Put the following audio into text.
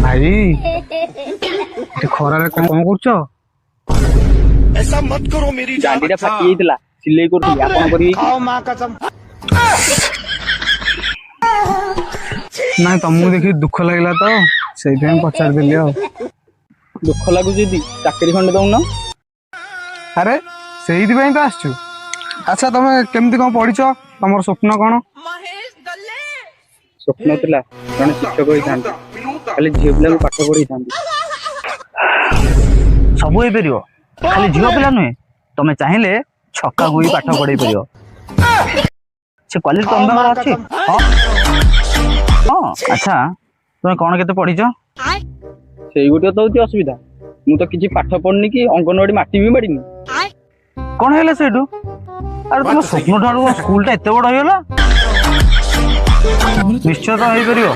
ଭାଇ ଖରାରେ କଣ କରୁଛ? ଗାଡିଟା ଫାଟି ଯାଇଥିଲା, ସିଲେଇ କରୁଥିଲି। ଆପଣ କରିବେ କି? ନାଇଁ ତମକୁ ଦେଖି ଦୁଃଖ ଲାଗିଲା ତ ସେଇଥିପାଇଁ ପଚାରିଦେଲି ଆଉ। ଦୁଃଖ ଲାଗୁଛି ଯଦି ଚାକିରି ଖଣ୍ଡେ ଦଉନ। ଆରେ ସେଇଥିପାଇଁ ତ ଆସିଛୁ। ଆଚ୍ଛା ତମେ କେମିତି କଣ ପଢିଛ? ତମର ସ୍ୱପ୍ନ କଣ? ସ୍ୱପ୍ନ ଥିଲା ଜଣେ ଶିକ୍ଷକ ହେଇଥାନ୍ତି, ଖାଲି ଝିଅ ପିଲାଙ୍କୁ ପାଠ ପଢେଇଥାନ୍ତି। ସବୁ ହେଇପାରିବ, ଖାଲି ଝିଅ ପିଲା ନୁହେଁ, ତମେ ଚାହିଁଲେ ଛକାକୁ ବି ପାଠ ପଢେଇ ପାରିବ। ସେ କ୍ୱାଲିଟି ତମ ପାଖରେ ଅଛି। ହଁ ଆଚ୍ଛା ତମେ କଣ କେତେ ପଢିଛ? ସେଇ ଗୋଟେ ତ ହଉଛି ଅସୁବିଧା, ମୁଁ ତ କିଛି ପାଠ ପଢିନି କି ଅଙ୍ଗନବାଡି ମାଟି ବି ମାଡିନି। କଣ ହେଲା ସେଇଠୁ? ଆରେ ତମ ସ୍ୱପ୍ନ ଠାରୁ ସ୍କୁଲଟା ଏତେ ବଡ ହେଇଗଲା। ନିଶ୍ଚୟ ତ ହେଇପାରିବ।